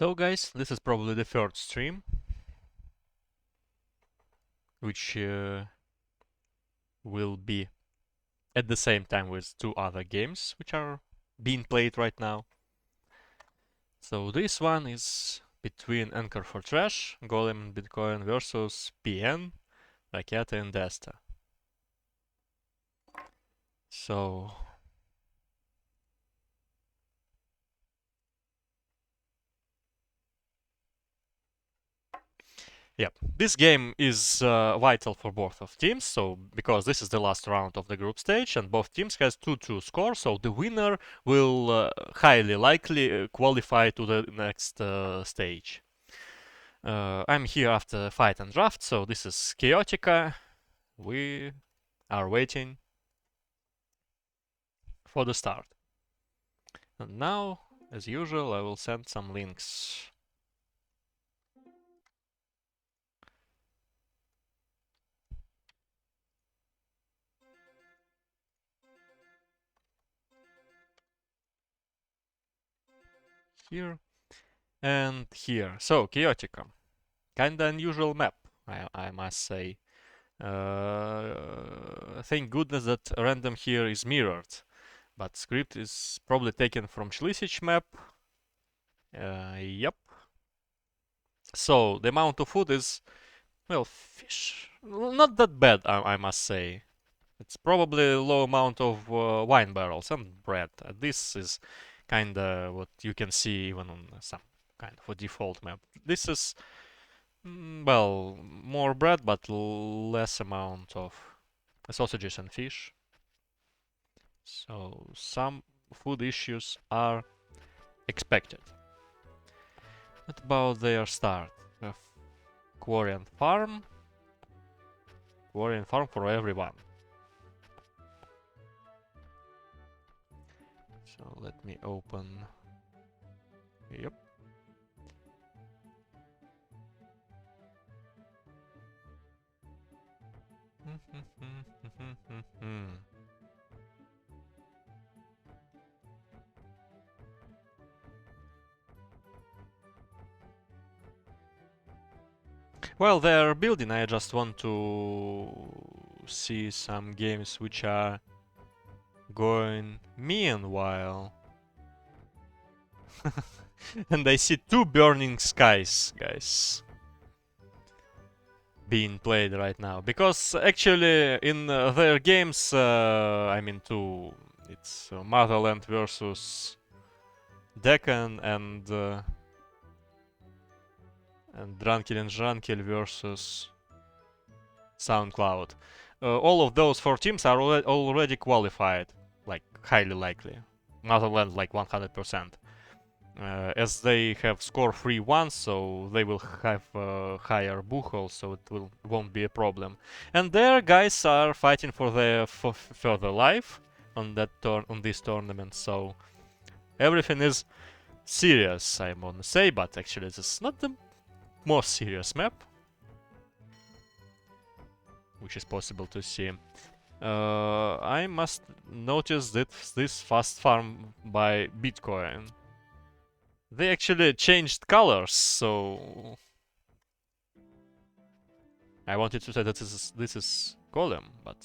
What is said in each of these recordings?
So guys, this is probably the third stream, which will be at the same time with two other games which are being played right now. So this one is between Anchor for Trash, Gollem and Bitcoin versus PN, Raketa and Destah. So yeah, this game is vital for both of teams. So because this is the last round of the group stage, and both teams has 2-2 score, so the winner will highly likely qualify to the next stage. I'm here after fight and draft, so this is Chaotica. We are waiting for the start. And now, as usual, I will send some links. Here and here. So, Chaotica. Kinda unusual map, I must say. Thank goodness that random here is mirrored. But script is probably taken from Schlisich map. Yep. So the amount of food is, well, fish. Not that bad, I must say. It's probably a low amount of wine barrels and bread. This is kinda what you can see even on some kind of a default map. This is, well, more bread but less amount of sausages and fish. So some food issues are expected. What about their start? We have quarry and farm. Quarry and farm for everyone. So let me open. Yep. Well, they're building. I just want to see some games which are going meanwhile. And I see two burning skies, guys, being played right now. Because actually, in their games, I mean, it's Motherland versus Deccan and Drankel and Drankel versus SoundCloud. All of those four teams are already qualified, like highly likely. Motherland like 100%. As they have score 3-1, so they will have higher Buchholz, so won't be a problem. And their guys are fighting for their further life on this tournament, so everything is serious, I want to say, but actually this is not the most serious map, which is possible to see. I must notice that this fast farm by Bitcoin. They actually changed colors, so I wanted to say that this is Gollem, but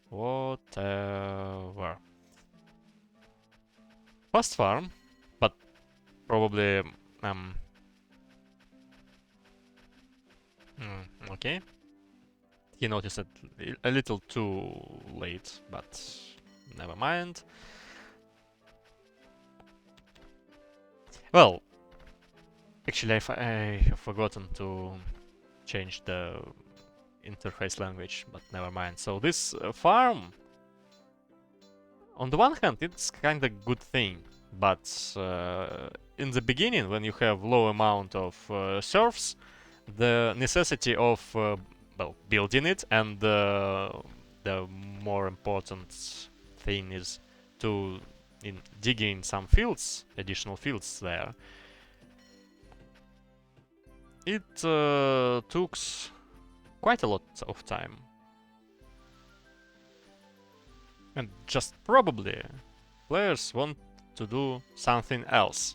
whatever. Fast farm, but probably okay. He noticed it a little too late, but never mind. Well, actually I have forgotten to change the interface language, but never mind. So this farm, on the one hand, it's kind of good thing, but in the beginning, when you have low amount of serfs, the necessity of well, building it, and the more important thing is to digging some fields, additional fields there. It took quite a lot of time. And just probably players want to do something else.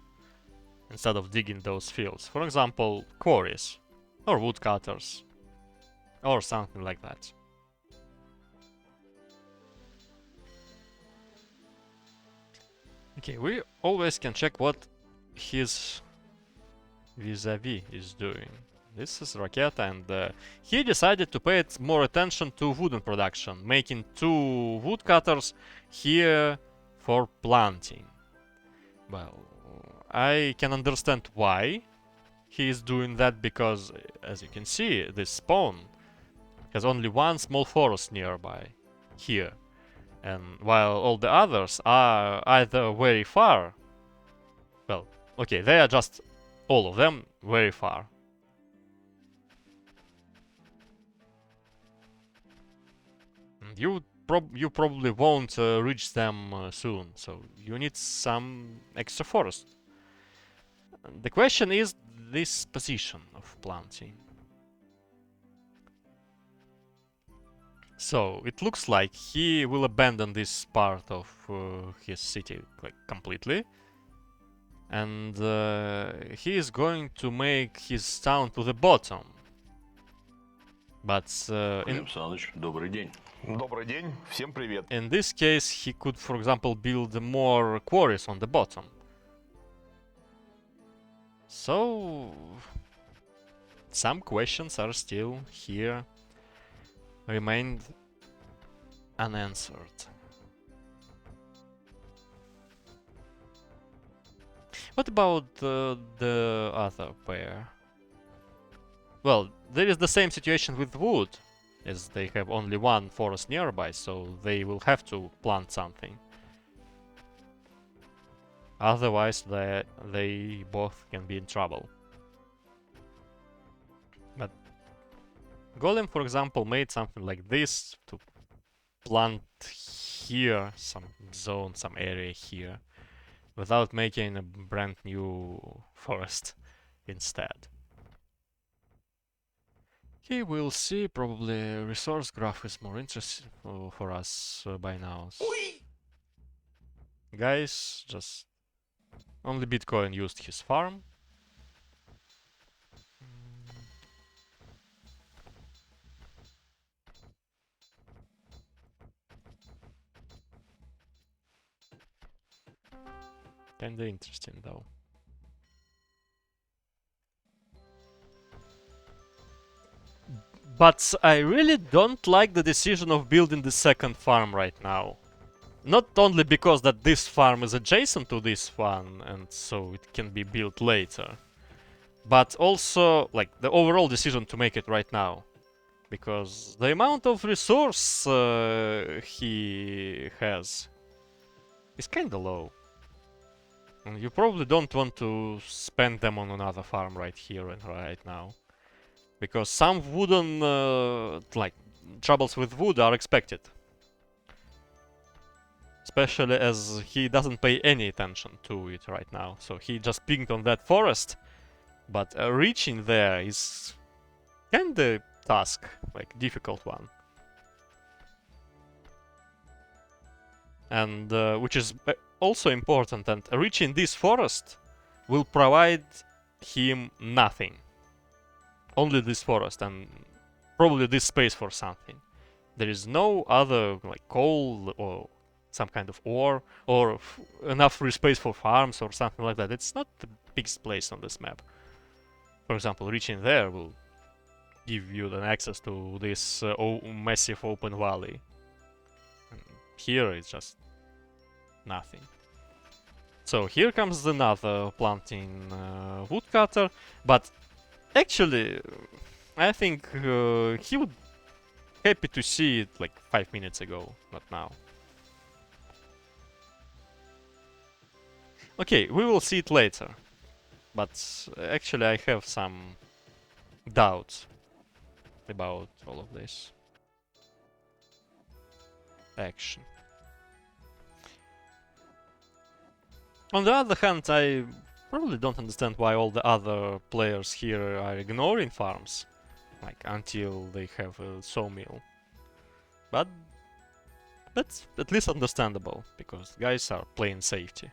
instead of digging those fields. For example, quarries or woodcutters or something like that. Okay, we always can check what his vis-a-vis is doing. This is Raketa, and he decided to pay more attention to wooden production, making 2 woodcutters here for planting. Well, I can understand why he is doing that, because, as you can see, this spawn has only 1 small forest nearby here, and while all the others are either very far, well, okay, they are just all of them very far. And you probably won't reach them soon, so you need some extra forest. The question is this position of planting. So it looks like he will abandon this part of his city like completely, and he is going to make his town to the bottom. But добрый день. Добрый день, всем привет. In this case, he could, for example, build more quarries on the bottom. So some questions are still here, remained unanswered. What about the other pair? Well, there is the same situation with wood, as they have only 1 forest nearby, so they will have to plant something. Otherwise, they both can be in trouble. But Gollem, for example, made something like this to plant here, some zone, some area here, without making a brand new forest instead. Okay, we'll see. Probably resource graph is more interesting for us by now. Guys, just only Bitcoin used his farm. Kinda interesting though. But I really don't like the decision of building the second farm right now. Not only because that this farm is adjacent to this one, and so it can be built later, but also like the overall decision to make it right now. Because the amount of resource he has is kinda low. And you probably don't want to spend them on another farm right here and right now. Because some wooden, like, troubles with wood are expected. Especially as he doesn't pay any attention to it right now. So he just pinged on that forest. But reaching there is kinda task, like difficult one. And which is also important, and reaching this forest will provide him nothing. Only this forest and probably this space for something. There is no other like coal or some kind of ore or enough free space for farms or something like that. It's not the biggest place on this map. For example, reaching there will give you then access to this massive open valley. And here it's just nothing. So here comes another planting woodcutter, but actually I think he would happy to see it like 5 minutes ago, not now. Okay, we will see it later, but actually I have some doubts about all of this action. On the other hand, I probably don't understand why all the other players here are ignoring farms, like until they have a sawmill. But that's at least understandable, because guys are playing safely.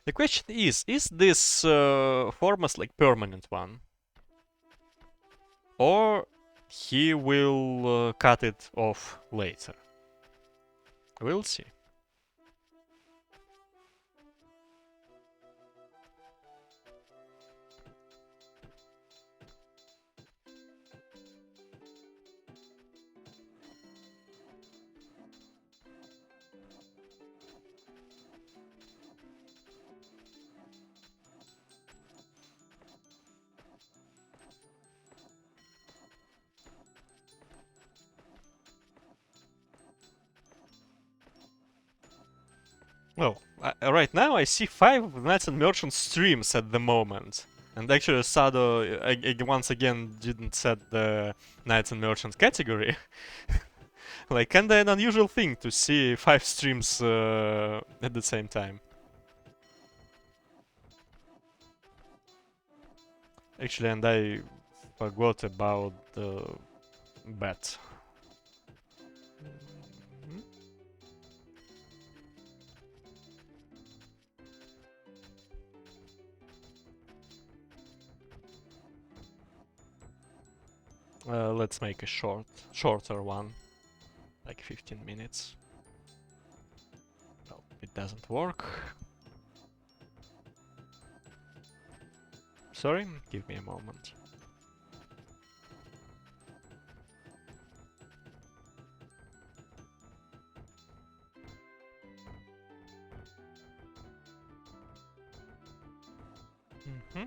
The question is this Formas like permanent one? Or he will cut it off later? We'll see. Well, right now I see 5 Knights and Merchants streams at the moment. And actually Sado once again didn't set the Knights and Merchants category. Like, kinda an unusual thing to see 5 streams at the same time. Actually, and I forgot about the bet. Let's make a shorter one, like 15 minutes. No, it doesn't work. Sorry, give me a moment. Mm-hmm.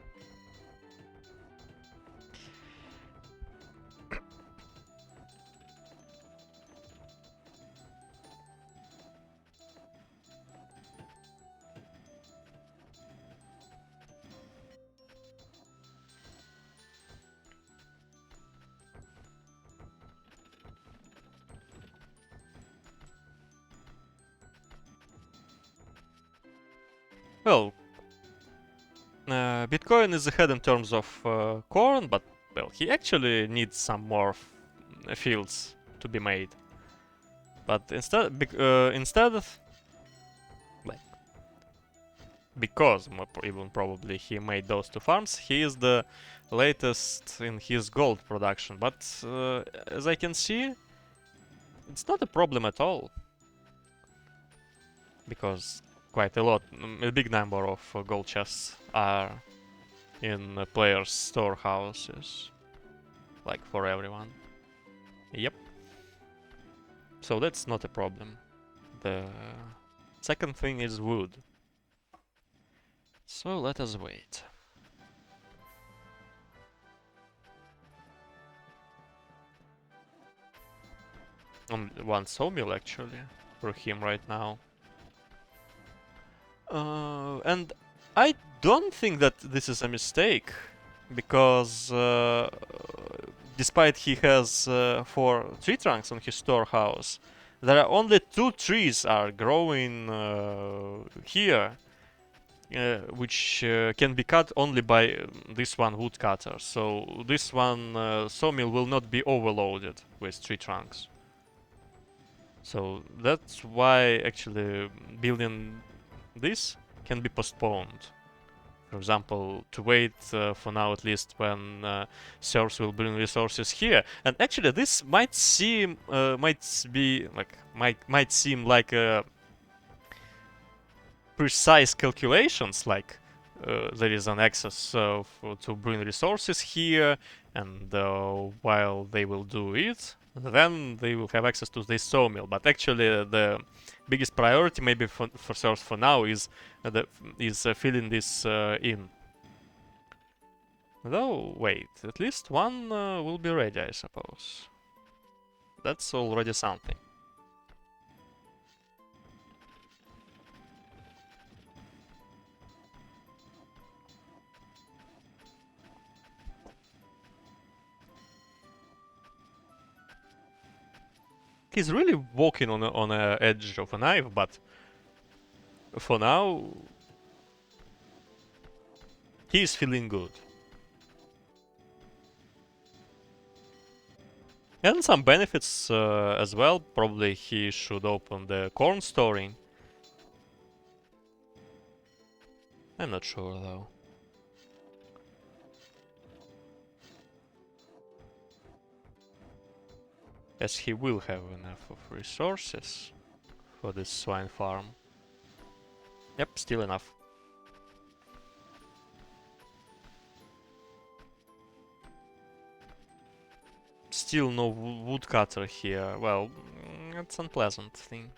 Well, Bitcoin is ahead in terms of corn, but well, he actually needs some more fields to be made. But instead, like, because even probably he made those 2 farms, he is the latest in his gold production. But as I can see, it's not a problem at all, because quite a big number of gold chests are in players' storehouses, like for everyone. Yep. So that's not a problem. The second thing is wood. So let us wait. On one sawmill actually for him right now. And I don't think that this is a mistake, because despite he has 4 tree trunks on his storehouse, there are only 2 trees are growing here, which can be cut only by this one woodcutter. So this one sawmill will not be overloaded with tree trunks. So that's why actually building this can be postponed. For example, to wait for now at least when serfs will bring resources here. And actually, this might seem might seem like precise calculations, like there is an access to bring resources here, and while they will do it, then they will have access to this sawmill. But actually, the biggest priority, maybe for serfs for now, is filling this in. Though, wait, at least one will be ready, I suppose. That's already something. He's really walking on a edge of a knife, but for now, he's feeling good. And some benefits as well. Probably he should open the corn storing. I'm not sure though. As he will have enough of resources for this swine farm. Yep, still enough. Still no woodcutter here. Well, it's unpleasant thing.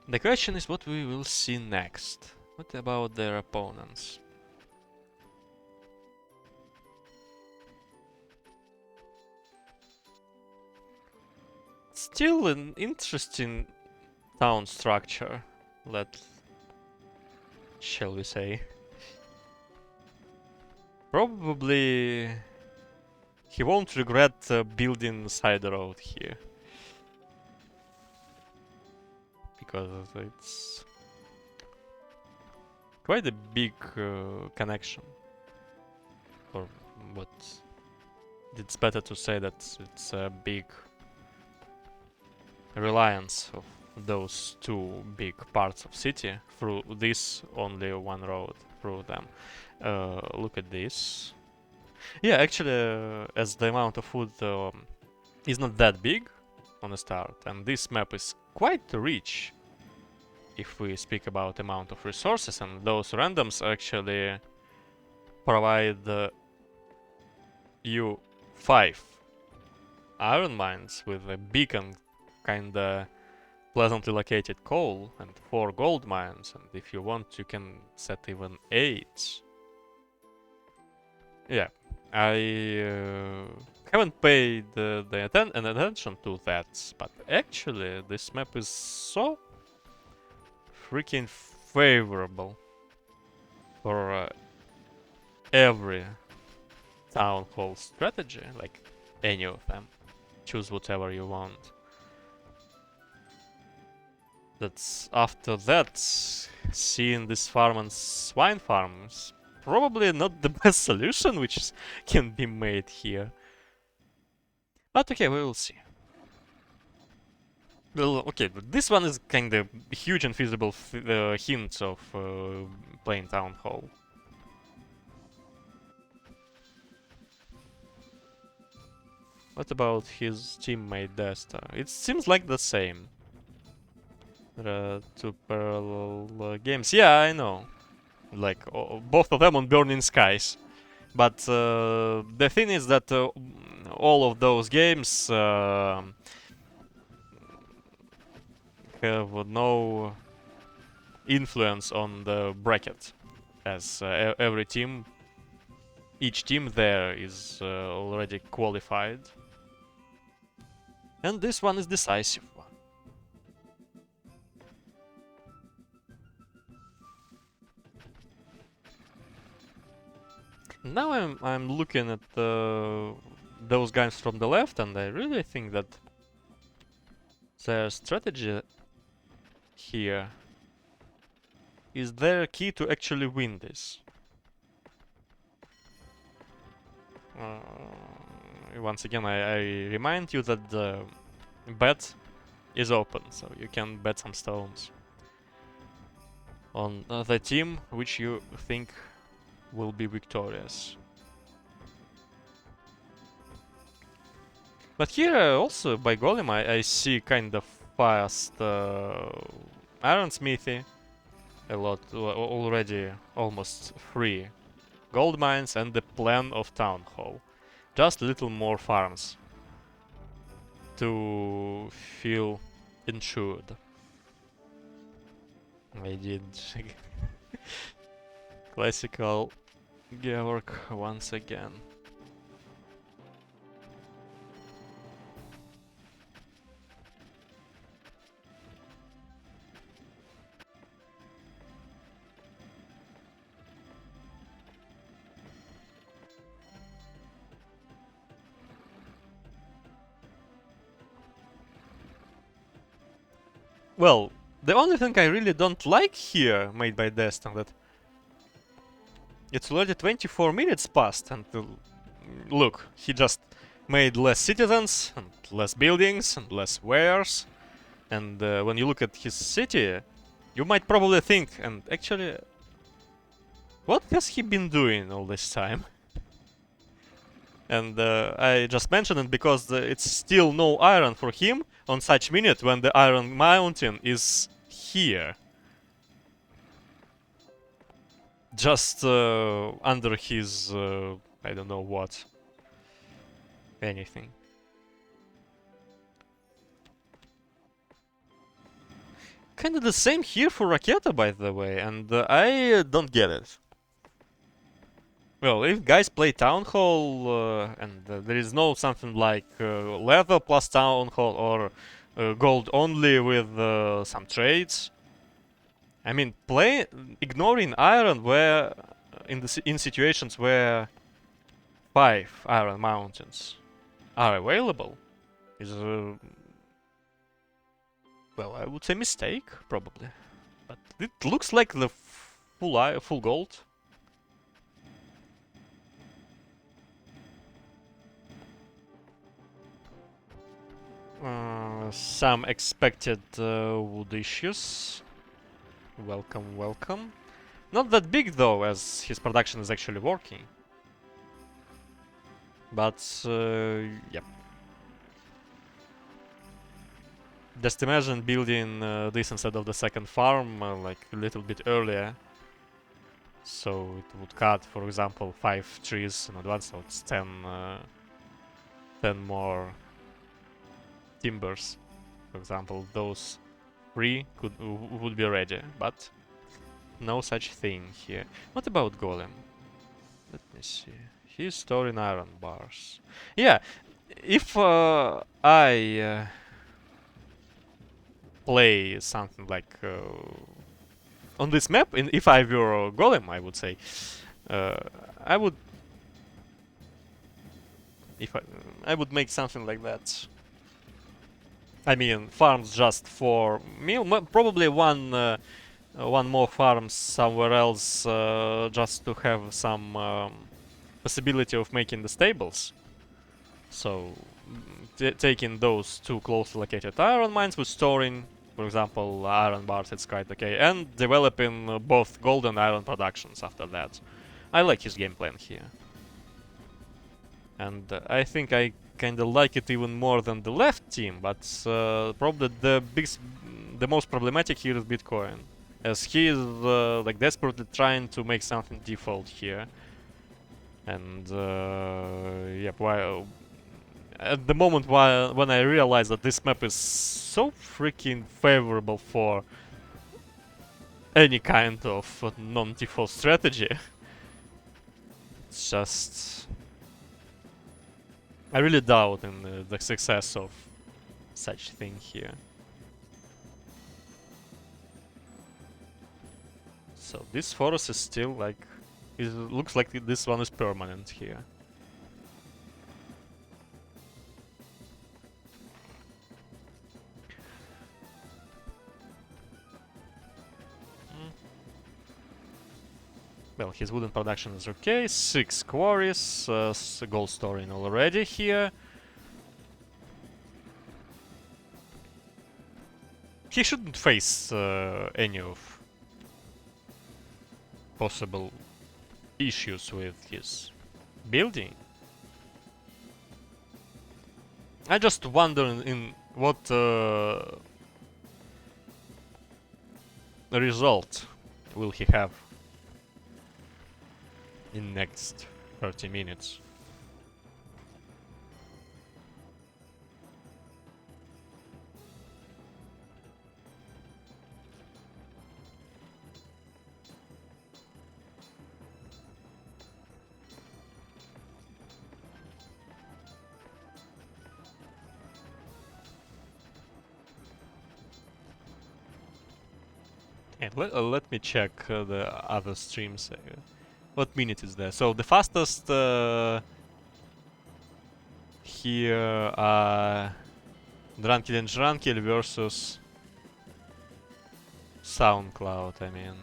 The question is what we will see next. What about their opponents? Still an interesting town structure, shall we say. Probably he won't regret building side road here. Because it's quite a big connection. Or what? It's better to say that it's a big reliance of those two big parts of city through this only one road through them. Look at this. Yeah, actually, as the amount of food is not that big on the start, and this map is quite rich if we speak about amount of resources, and those randoms actually provide you 5 iron mines with a big and kinda pleasantly located coal and 4 gold mines, and if you want you can set even 8. Yeah, I haven't paid attention to that, but actually this map is so freaking favorable for every town hall strategy, like any of them. Choose whatever you want. That's after that, seeing this farm and swine farm is probably not the best solution which can be made here. But okay, we will see. Well, okay, but this one is kind of huge and feasible hint of playing Town Hall. What about his teammate Destah? It seems like the same. There are 2 parallel games. Yeah, I know. Like, both of them on Burning Skies. But the thing is that all of those games have no influence on the bracket, as every team, each team there is already qualified, and this one is decisive one. Now I'm looking at those guys from the left, and I really think that their strategy here is their key to actually win this. Once again, I remind you that the bet is open, so you can bet some stones on the team which you think will be victorious. But here also by Gollem I see kind of fast iron smithy, a lot already, almost 3 gold mines and the plan of town hall. Just a little more farms to feel insured. I did classical Georg once again. Well, the only thing I really don't like here, made by Destah, that it's already 24 minutes past, and look, he just made less citizens, and less buildings, and less wares, and when you look at his city, You might probably think, and actually, what has he been doing all this time? And I just mentioned it because it's still no iron for him on such minute when the Iron Mountain is here. Just under his, I don't know what. Anything. Kinda the same here for Raketa, by the way, and I don't get it. Well, if guys play Town Hall, and there is no something like leather plus Town Hall or gold only with some trades. I mean, ignoring iron where in situations where 5 iron mountains are available is well, I would say mistake probably, but it looks like the full gold. Some expected wood issues. Welcome, welcome. Not that big though, as his production is actually working. But, yep. Just imagine building this instead of the second farm, like a little bit earlier. So it would cut, for example, 5 trees in advance, so it's 10 more timbers. For example, those 3 would be ready, but no such thing here. What about Gollem? Let me see. He's storing iron bars. Yeah, if I play something like on this map, if I were Golem, I would say, I would I would make something like that. I mean, farms just for me, probably one more farm somewhere else, just to have some possibility of making the stables. So, taking those 2 closely located iron mines with storing, for example, iron bars, it's quite okay, and developing both gold and iron productions after that. I like his game plan here. And I think I kinda like it even more than the left team, but probably the most problematic here is Bitcoin, as he is like desperately trying to make something default here. And yep, while at the moment when I realized that this map is so freaking favorable for any kind of non-default strategy, it's just I really doubt in the success of such thing here. So this forest is still like, it looks like this one is permanent here. Well, his wooden production is okay. 6 quarries, gold storing already here. He shouldn't face any of possible issues with his building. I just wonder in what result will he have in next 30 minutes. And let me check the other streams. What minute is there? So the fastest here Drunkill and Drunkill versus SoundCloud, I mean.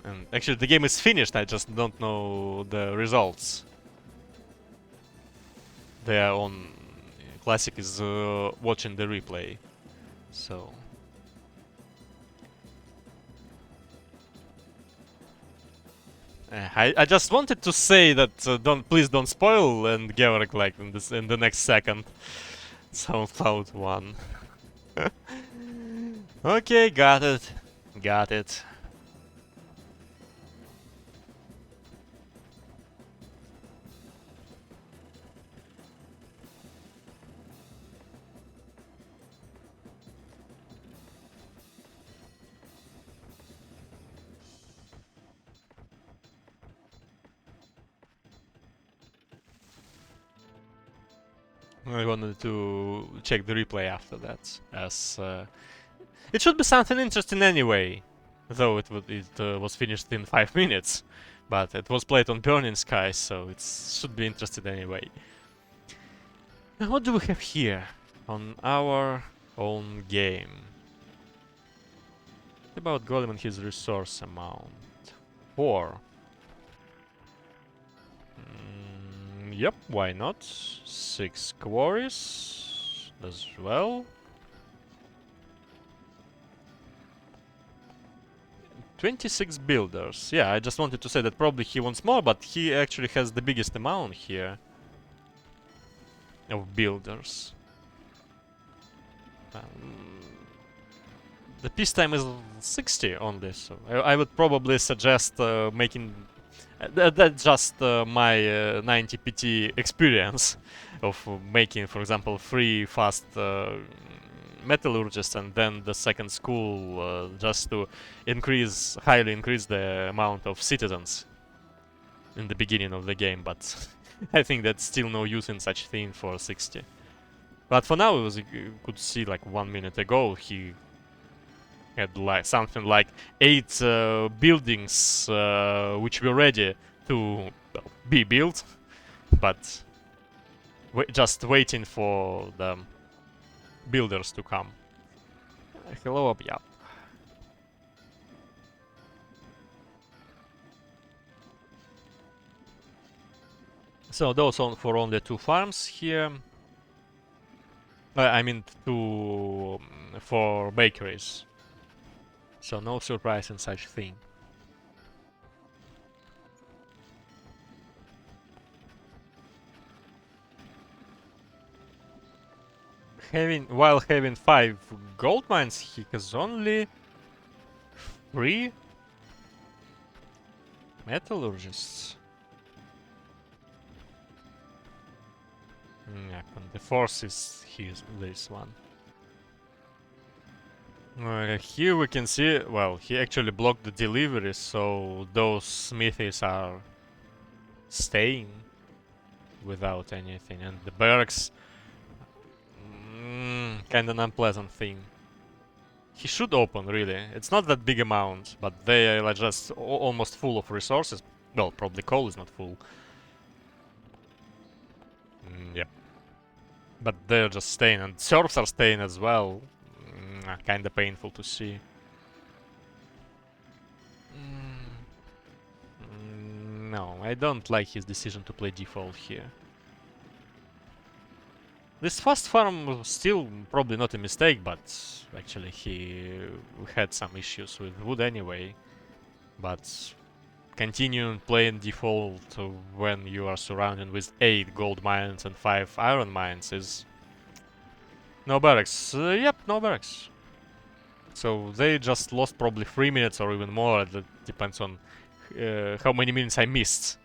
And actually the game is finished, I just don't know the results. They are on Classic is watching the replay. So I just wanted to say that please don't spoil and Georg like in the next second. SoundCloud 1. Okay, got it. Got it. I wanted to check the replay after that, as it should be something interesting anyway, though it was finished in 5 minutes, but it was played on Burning Skies, so it should be interesting anyway. Now what do we have here on our own game? What about Gollem and his resource amount? 4. Yep, why not? 6 quarries as well. 26 builders. Yeah, I just wanted to say that probably he wants more, but he actually has the biggest amount here of builders. The peacetime is 60 only, so I would probably suggest making... that's just my 90 PT experience of making, for example, 3 fast metallurgists and then the second school just to highly increase the amount of citizens in the beginning of the game, but I think that's still no use in such thing for 60. But for now, you could see like 1 minute ago he had like something like 8 buildings which were ready to be built, but just waiting for the builders to come. Hello, Abya. So those for only 2 farms here. I mean for bakeries. So no surprise in such thing. While having 5 gold mines, he has only 3 metallurgists. Yeah, and the force is this one. Here we can see, well, he actually blocked the delivery, so those smithies are staying without anything, and the barracks, kind of an unpleasant thing. He should open, really. It's not that big amount, but they are just almost full of resources. Well, probably coal is not full. Yep. But they're just staying, and serfs are staying as well. Kinda painful to see. No, I don't like his decision to play default here. This fast farm was still probably not a mistake, but actually he had some issues with wood anyway. But continuing playing default when you are surrounded with 8 gold mines and 5 iron mines is... No barracks. Yep, no barracks. So they just lost probably 3 minutes or even more. That depends on how many minutes I missed.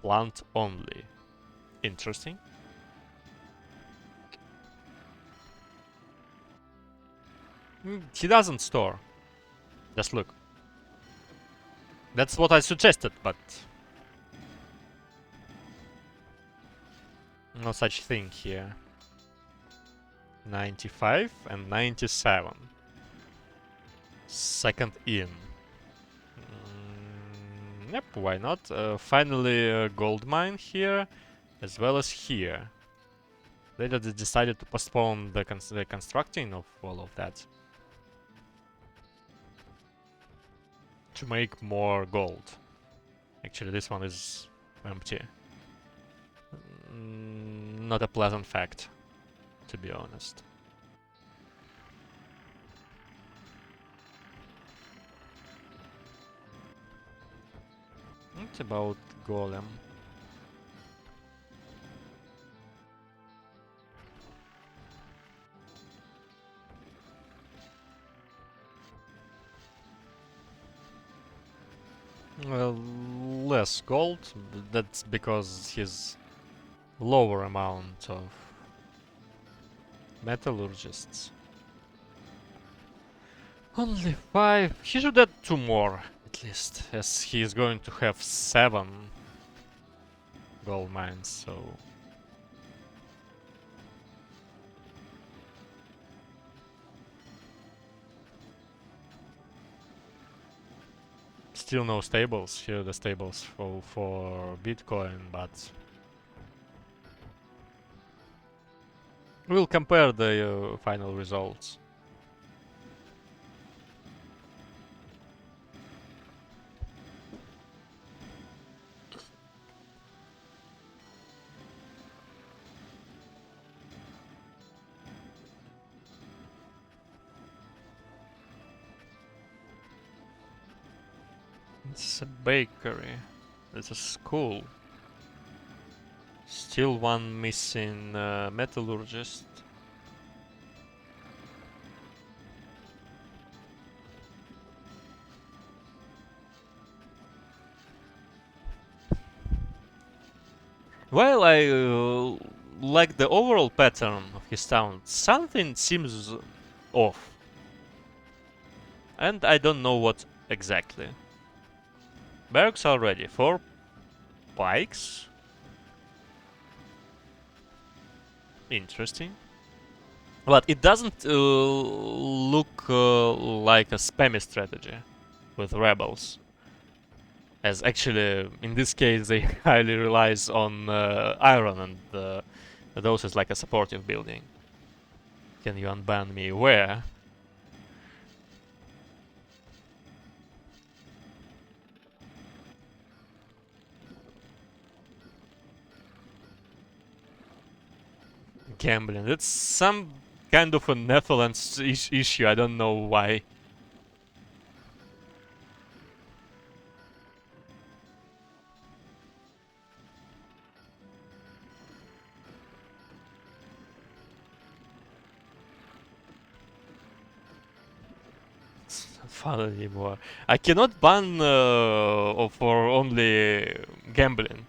Plant only. Interesting. He doesn't store. Just look. That's what I suggested, but... no such thing here. 95 and 97. Second in. Yep, why not? Finally a gold mine here, as well as here. They just decided to postpone the constructing of all of that. To make more gold. Actually, this one is empty. not a pleasant fact, to be honest. What about Gollem? Well, less gold, that's because his lower amount of metallurgists. Only 5. He should add 2 more, at least, as he is going to have 7 gold mines, so... Still no stables. Here are the stables for Bitcoin, but... We'll compare the final results. It's a bakery. It's a school. Still one missing metallurgist. While I like the overall pattern of his town, something seems off. And I don't know what exactly. Barracks are ready. 4 pikes. Interesting. But it doesn't look like a spammy strategy with rebels. As actually, in this case, they highly relies on iron, and those is like a supportive building. Can you unban me? Where? Gambling. It's some kind of a Netherlands issue. I don't know why. It's not fun anymore. I cannot ban for only gambling.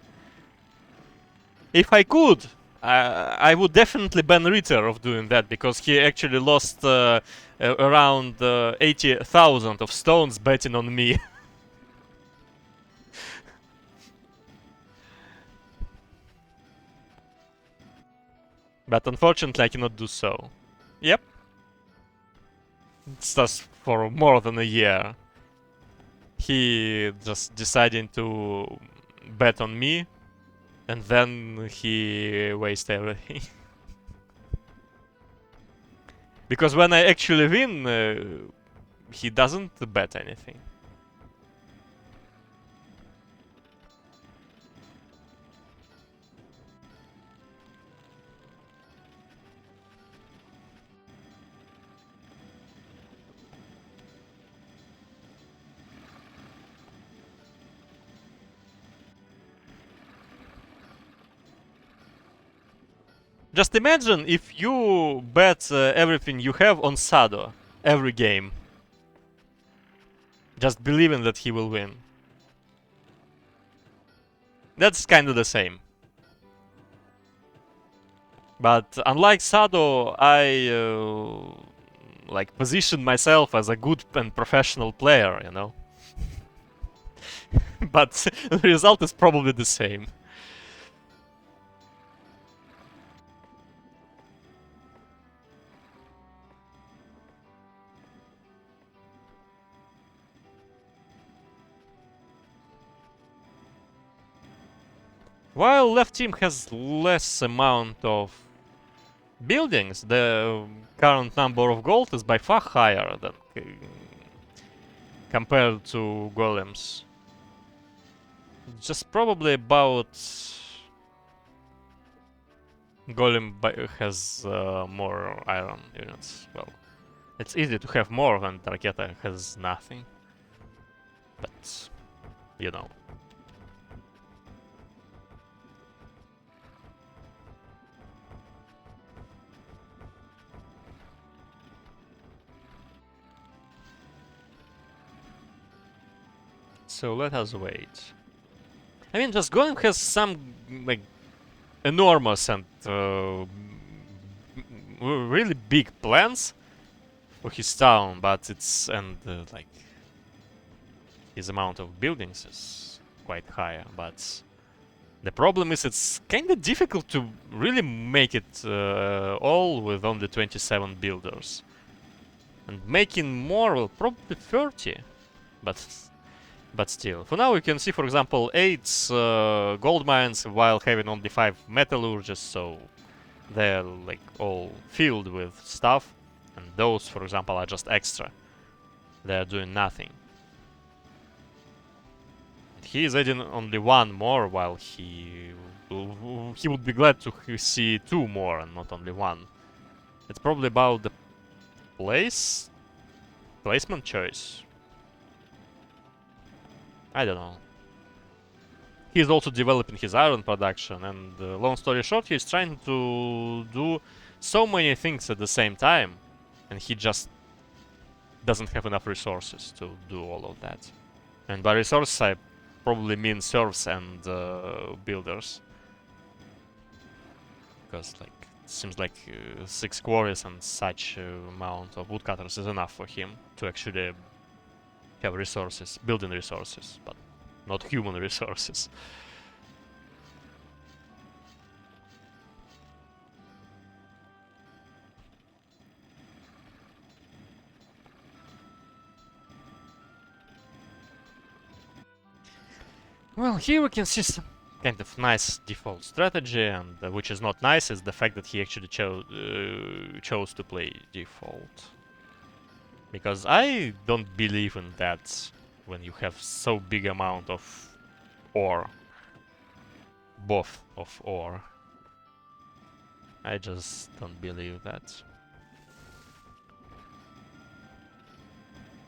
If I could, I would definitely ban Ritter of doing that, because he actually lost around 80,000 of stones betting on me. But unfortunately I cannot do so. Yep. It's just for more than a year. He just decided to bet on me, and then he wasted everything. Because when I actually win, he doesn't bet anything. Just imagine if you bet everything you have on Sado every game. Just believing that he will win. That's kind of the same. But unlike Sado, I like position myself as a good and professional player, you know. But the result is probably the same. While left team has less amount of buildings, the current number of gold is by far higher than compared to golems. Just probably about Gollem has more iron units. Well, it's easy to have more when Raketa has nothing. But, you know. So let us wait. I mean, just Gollem has some, like, enormous and really big plans for his town, but it's, and like, his amount of buildings is quite high, but the problem is it's kinda difficult to really make it all with only 27 builders. And making more, well, probably 30, but still. For now, you can see, for example, 8 gold mines while having only 5 metallurgists, so they're like all filled with stuff. And those, for example, are just extra. They're doing nothing. He is adding only 1 more, while he would be glad to see 2 more and not only 1. It's probably about the placement choice. I don't know. He's also developing his iron production, and long story short, he's trying to do so many things at the same time, and he just doesn't have enough resources to do all of that. And by resources, I probably mean serfs and builders. Because, like, it seems like 6 quarries and such amount of woodcutters is enough for him to actually have resources, building resources, but not human resources. Well, here we can see some kind of nice default strategy, and which is not nice is the fact that he actually chose to play default. Because I don't believe in that when you have so big amount of ore. Both of ore. I just don't believe that.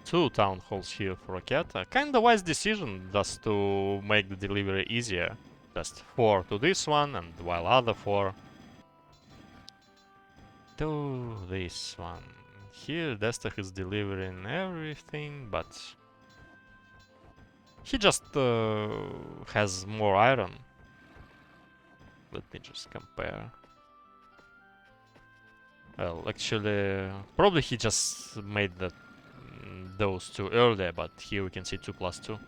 2 town halls here for Raketa. Kinda wise decision just to make the delivery easier. Just 4 to this one, and while other 4 to this one. Here Destah is delivering everything, but he just has more iron. Let me just compare. Well, actually, probably he just made those 2 earlier, but here we can see 2+2.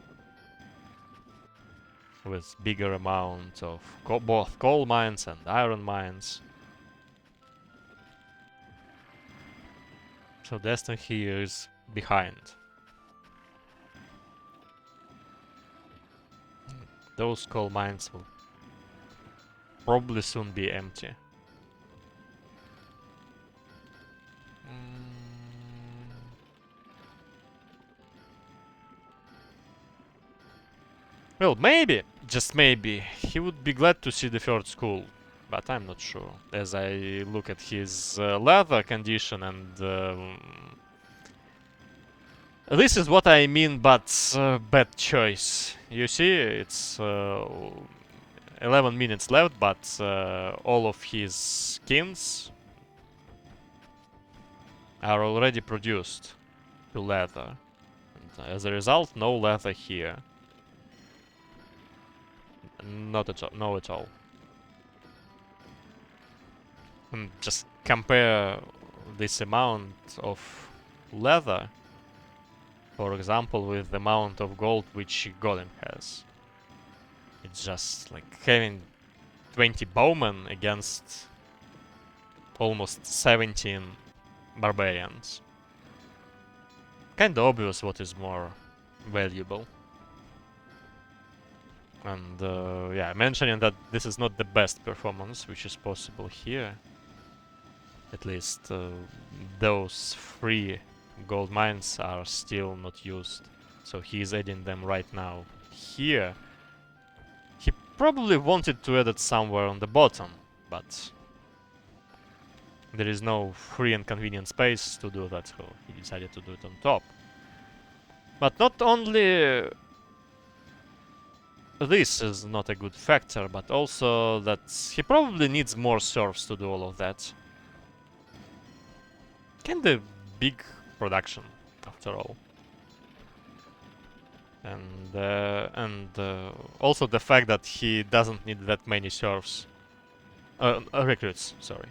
With bigger amount of both coal mines and iron mines. So Destah here is behind. Those coal mines will probably soon be empty. Well, maybe, just maybe, he would be glad to see the 3rd school, but I'm not sure. As I look at his leather condition, and this is what I mean, but bad choice. You see, it's 11 minutes left, but all of his skins are already produced to leather. And as a result, no leather here. Not at all. No, at all. And just compare this amount of leather, for example, with the amount of gold which Gollem has. It's just like having 20 bowmen against almost 17 barbarians. Kinda obvious what is more valuable. And yeah, mentioning that this is not the best performance which is possible here. At least those 3 gold mines are still not used. So he is adding them right now here. He probably wanted to add it somewhere on the bottom, but there is no free and convenient space to do that, so he decided to do it on top. But not only this is not a good factor, but also that he probably needs more serfs to do all of that. Kinda big production, after all. And also the fact that he doesn't need that many serfs. Recruits, sorry.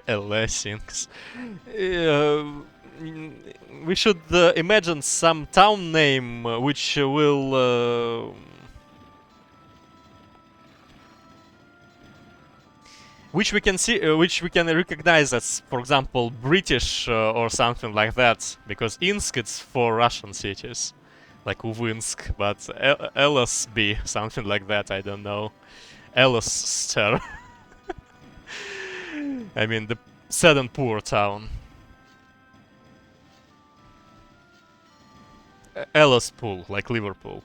Lessings. We should imagine some town name which will which we can see, which we can recognize as, for example, British or something like that, because Insk it's for Russian cities, like Uvinsk, but LSB, something like that. I don't know. Elster. I mean, the sad and poor town. Ellispool, like Liverpool.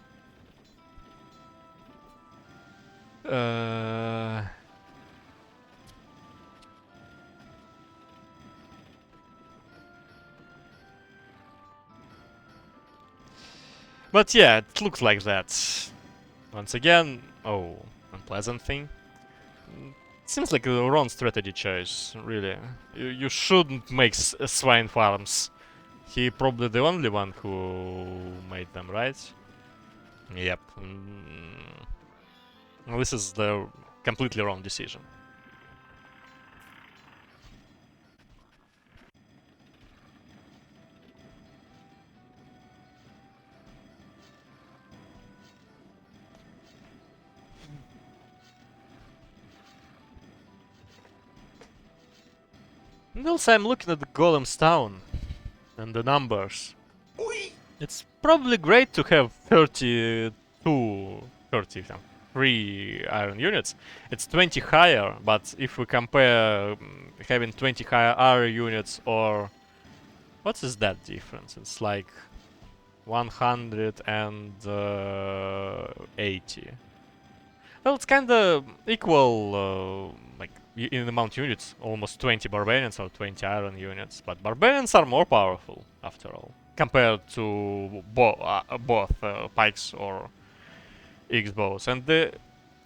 But yeah, it looks like that. Once again, oh, unpleasant thing. Seems like the wrong strategy choice, really. You shouldn't make swine farms. He probably the only one who made them, right? Yep. This is the completely wrong decision. And also I'm looking at the Gollem's town and the numbers. It's probably great to have 33 iron units. It's 20 higher, but if we compare having 20 higher iron units or... What is that difference? It's like 180. Well, it's kinda equal, like, in amount units, almost 20 barbarians or 20 iron units, but barbarians are more powerful, after all, compared to both pikes or X-bows. And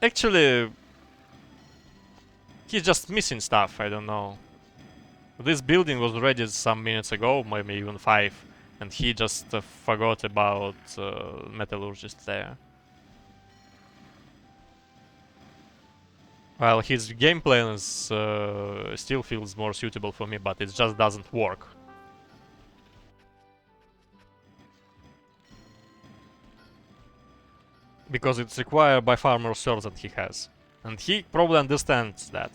actually, he's just missing stuff, I don't know. This building was ready some minutes ago, maybe even 5, and he just forgot about metallurgists there. Well, his game plan is still feels more suitable for me, but it just doesn't work. Because it's required by far more serfs than he has. And he probably understands that,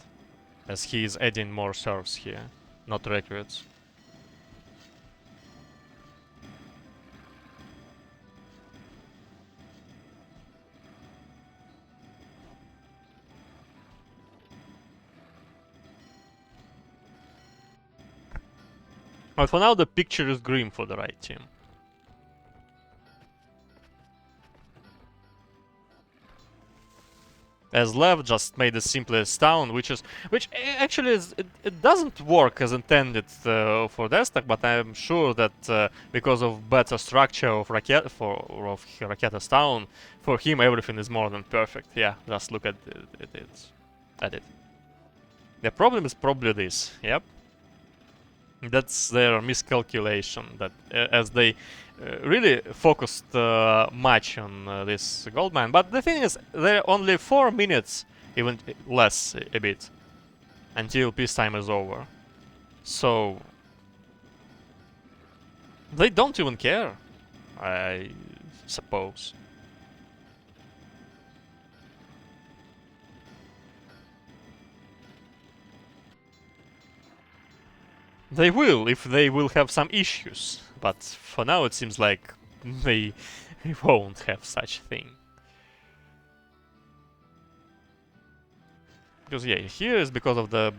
as he is adding more serfs here, not recruits. But for now, the picture is grim for the right team. As Lev just made the simplest town, which actually it doesn't work as intended for Destah, but I'm sure that because of better structure of Raketa's town, for him everything is more than perfect. Yeah, just look at it. The problem is probably this. Yep. That's their miscalculation, that as they really focused much on this gold mine. But the thing is, there are only 4 minutes, even less a bit, until peacetime is over. So they don't even care, I suppose. They will, if they will have some issues. But for now it seems like they he won't have such thing. Because yeah, here is because of the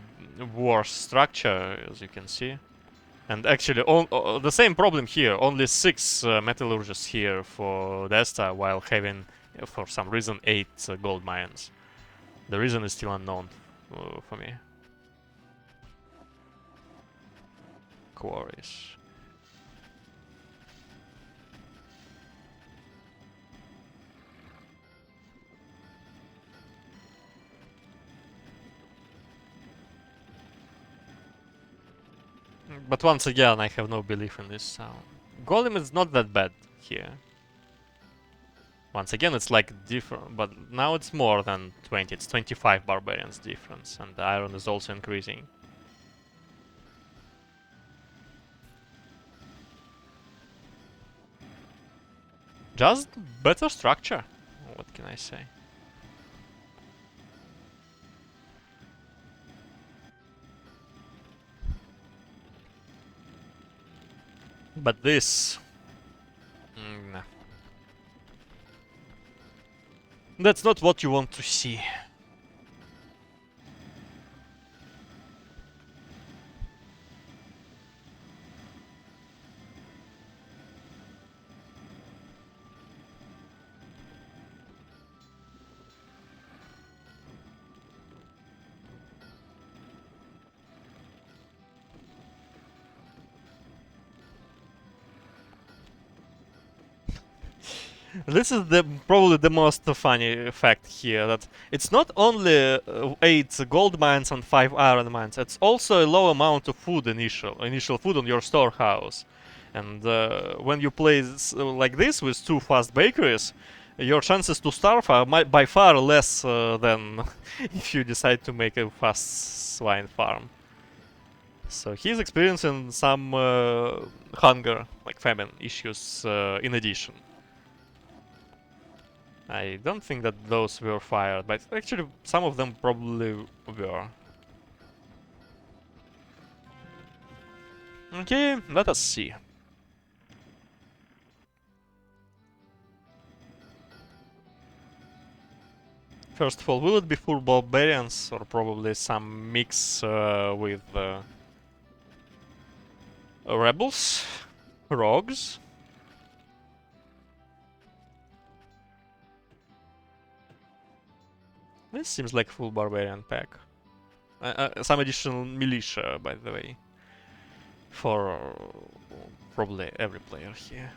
worse structure, as you can see. And actually, the same problem here. Only 6 metallurgists here for Destah, while having, for some reason, 8 gold mines. The reason is still unknown for me. Quarries. But once again, I have no belief in this sound. Gollem is not that bad here. Once again, it's like different, but now it's more than 20. It's 25 barbarians difference, and the iron is also increasing. Just better structure. What can I say? But this... nah. That's not what you want to see. This is probably the most funny fact here, that it's not only 8 gold mines and 5 iron mines, it's also a low amount of food initial food on your storehouse. And when you play like this with 2 fast bakeries, your chances to starve are by far less than if you decide to make a fast swine farm. So he's experiencing some hunger, like famine issues in addition. I don't think that those were fired, but actually some of them probably were. Okay, let us see. First of all, will it be full barbarians or probably some mix with rebels, rogues? This seems like full barbarian pack. Some additional militia, by the way, for probably every player here.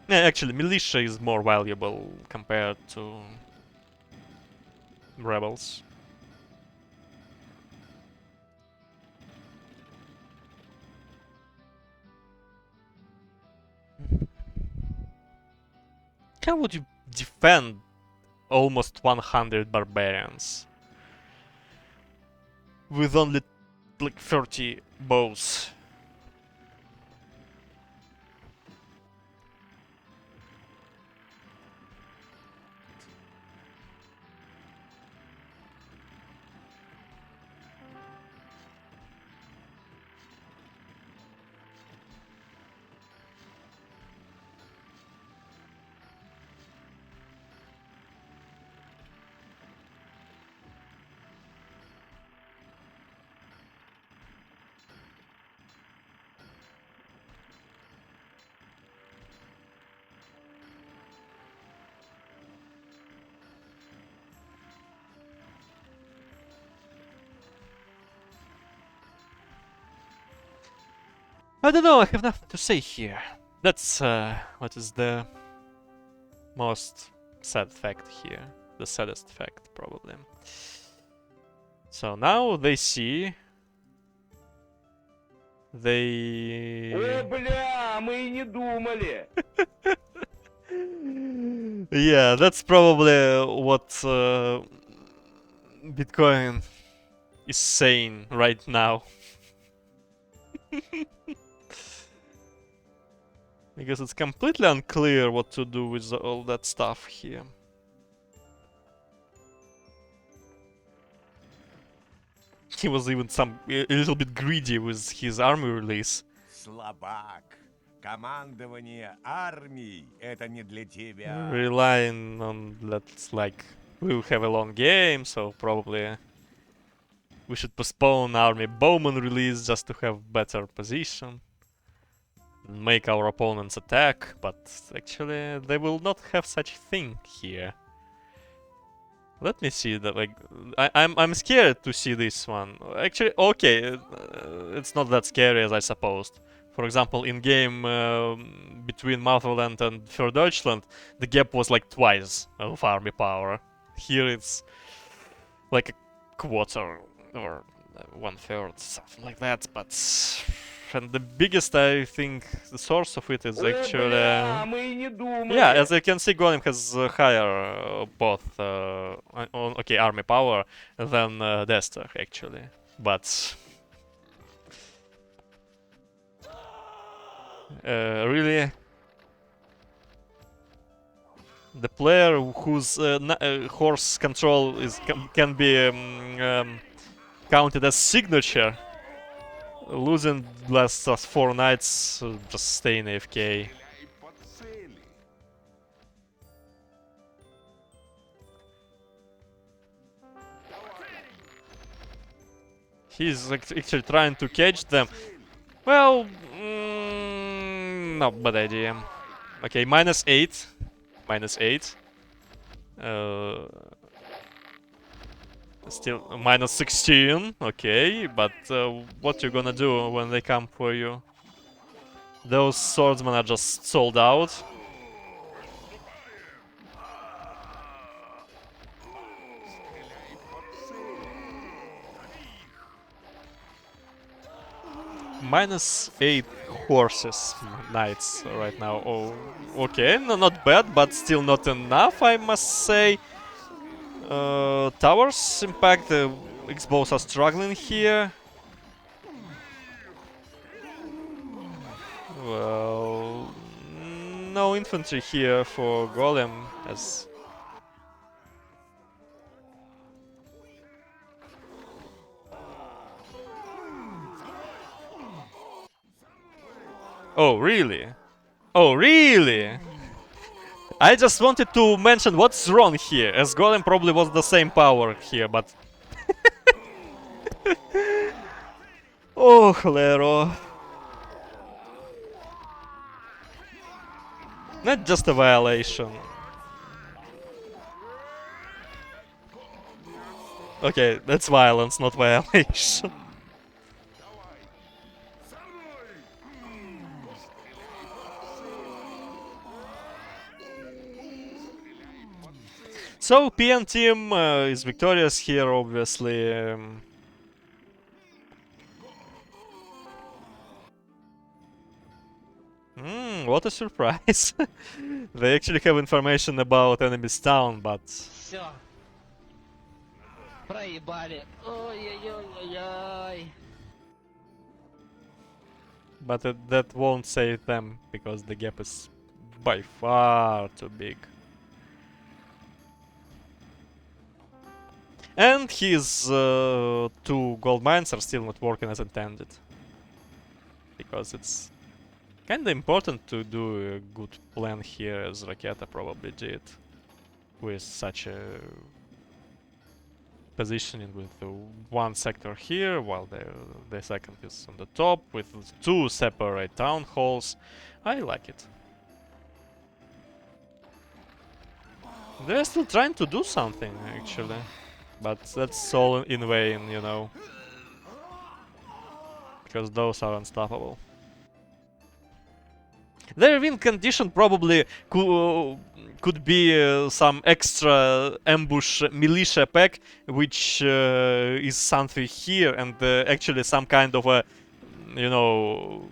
Yeah, actually, militia is more valuable compared to rebels. How would you defend almost 100 barbarians with only like 30 bows? I don't know, I have nothing to say here. That's what is the most sad fact here. The saddest fact, probably. So now they see... They... Ой, бля, мы и не думали. Yeah, that's probably what Bitcoin is saying right now. Because it's completely unclear what to do with all that stuff here. He was even a little bit greedy with his army release. Слабак. Командование армией — это не для тебя. Relying on that, like, we will have a long game, so probably we should postpone army bowman release just to have better position. Make our opponents attack, but actually they will not have such thing here. Let me see that. Like, I'm scared to see this one. Actually, okay, it's not that scary as I supposed. For example, in game between Motherland and Für Deutschland, the gap was like twice of army power. Here it's like a quarter or one third, something like that. But and the biggest, I think, the source of it is actually. Бля, мы и не думали. Yeah, as you can see, Gollem has higher both okay, army power than Destah actually, but really, the player whose horse control is can be counted as signature, losing last 4 knights, just staying AFK. По цели. He's actually trying to catch them. Well, not bad idea. Okay, -8. -8. Still -16. Okay, but what you gonna do when they come for you? Those swordsmen are just sold out. -8 horses, knights right now. Oh, okay, no, not bad, but still not enough, I must say. Towers impact. The X-bows are struggling here. Well, no infantry here for Gollem as. Oh, really? Oh, really? I just wanted to mention what's wrong here, as Gollem probably was the same power here, but... Oh, Lero. Not just a violation. Okay, that's violence, not violation. So PN team is victorious here, obviously. What a surprise! They actually have information about enemy's town, but Все. Проебали. Ой-ой-ой-ой-ой. but that won't save them because the gap is by far too big. And his 2 gold mines are still not working as intended. Because it's kinda important to do a good plan here, as Raketa probably did. With such a positioning with the 1 sector here, while the second is on the top, with 2 separate town halls. I like it. They're still trying to do something, actually. But that's all in vain, you know. Because those are unstoppable. Their win condition probably could be some extra ambush militia pack, which is something here, and actually some kind of a, you know,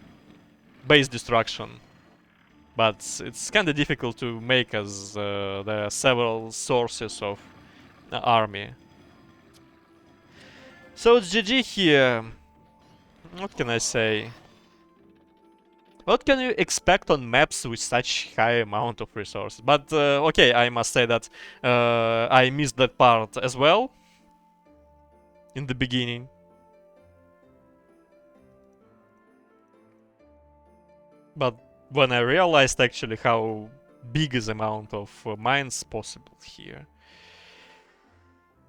base destruction. But it's kind of difficult to make as there are several sources of army. So it's GG here. What can I say? What can you expect on maps with such high amount of resources? But okay, I must say that I missed that part as well in the beginning. But when I realized actually how big is amount of mines possible here.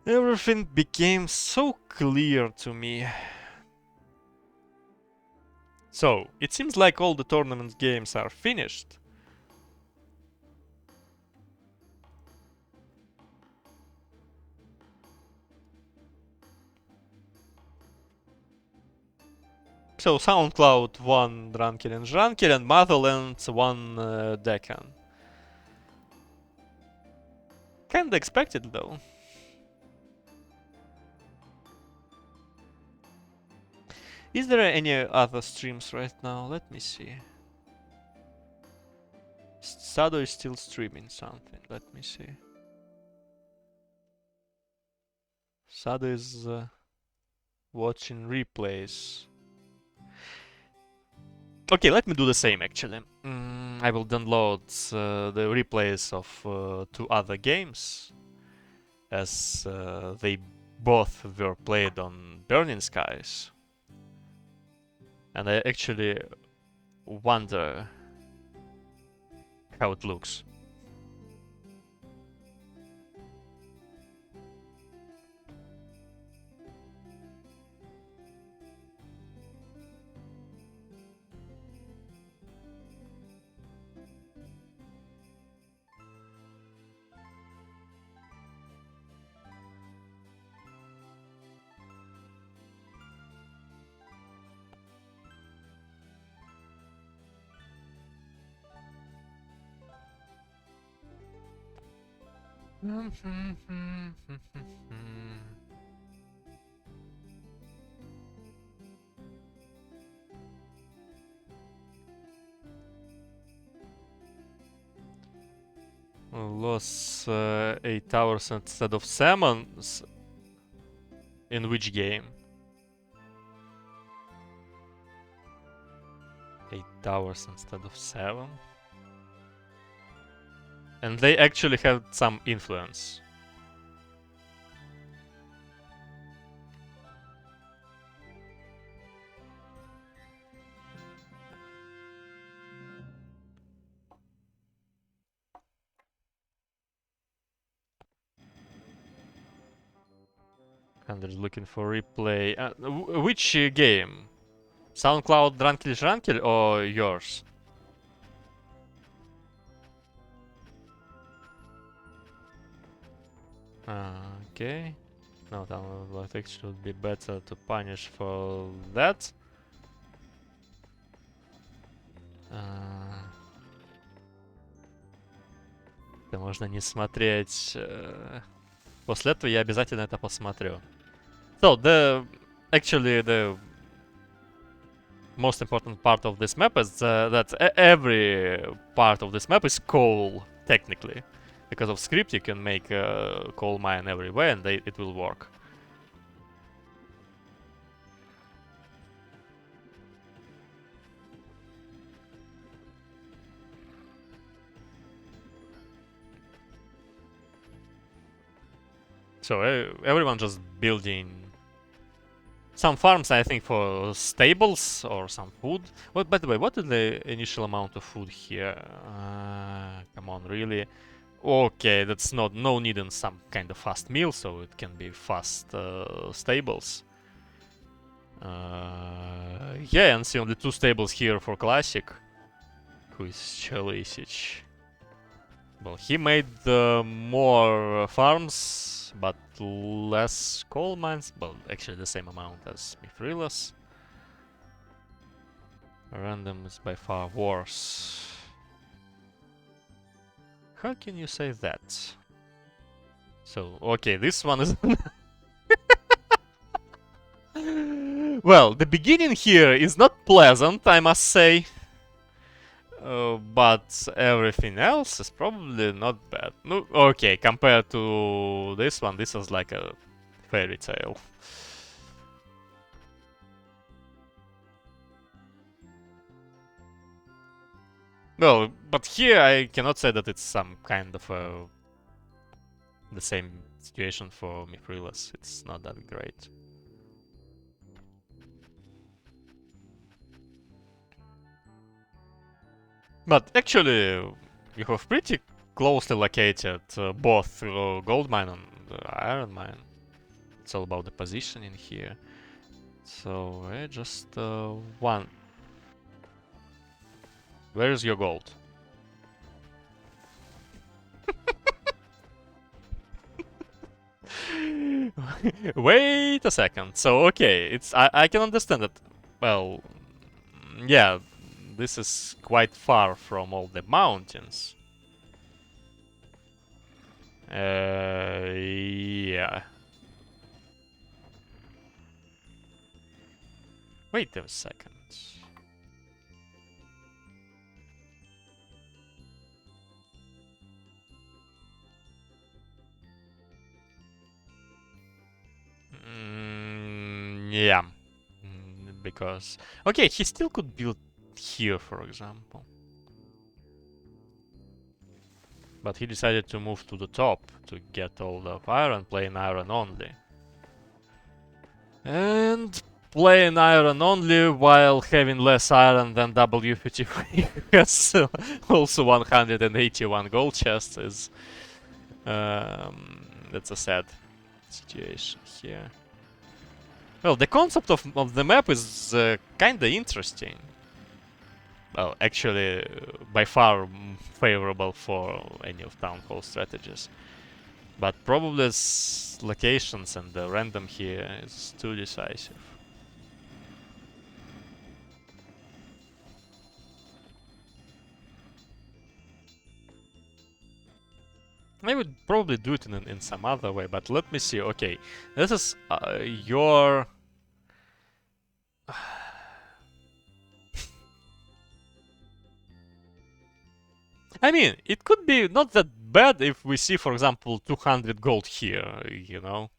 Everything became so clear to me. So, it seems like all the tournament games are finished. So, SoundCloud won Drunken and Drunken, and Motherland won Deccan. Kinda expected though. Is there any other streams right now? Let me see. Sado is still streaming something. Let me see. Sado is watching replays. Okay, let me do the same actually. I will download the replays of 2 other games, as they both were played on Burning Skies. And I actually wonder how it looks. Lost 8 hours instead of 7. In which game? 8 hours instead of 7? And they actually had some influence. And they're looking for replay. Which game? SoundCloud Drunkill Drunkill or yours? Okay. No, download text would be better to punish for that. Это можно не смотреть. После этого я обязательно это посмотрю. So, actually the most important part of this map is that every part of this map is coal, technically. Because of script, you can make a coal mine everywhere and it will work. So everyone just building some farms, I think, for stables or some food. What, by the way, what is the initial amount of food here? Come on, really? Okay, that's no need in some kind of fast meal, so it can be fast stables. Yeah, and see only 2 stables here for classic. Who is желающих? Well, he made more farms, but less coal mines. Well, actually the same amount as Mithrilas. Random is by far worse. How can you say that? So, okay, this one is... Well, the beginning here is not pleasant, I must say. But everything else is probably not bad. No, okay, compared to this one, this is like a fairy tale. Well, but here I cannot say that it's some kind of the same situation for Mithrilas. It's not that great. But actually, you have pretty closely located both gold mine and iron mine. It's all about the positioning here. So just one. Where is your gold? Wait a second. So okay, it's I can understand that. Well, yeah, this is quite far from all the mountains. Yeah. Wait a second. Yeah. Because... Okay, he still could build here, for example. But he decided to move to the top to get all the iron, playing iron only. And playing iron only while having less iron than W53 has also 181 gold chests is... that's a sad situation here. Well, the concept of the map is kinda interesting. Well, actually, by far favorable for any of Town Hall strategies. But probably locations and the random here is too decisive. I would probably do it in some other way, but let me see. Okay, this is your... I mean, it could be not that bad if we see, for example, 200 gold here, you know?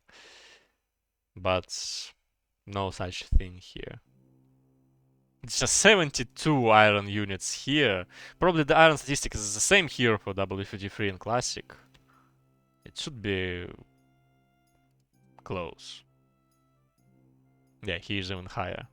But no such thing here. It's just 72 iron units here. Probably the iron statistic is the same here for W53 and Classic. It should be close. Yeah, he is even higher.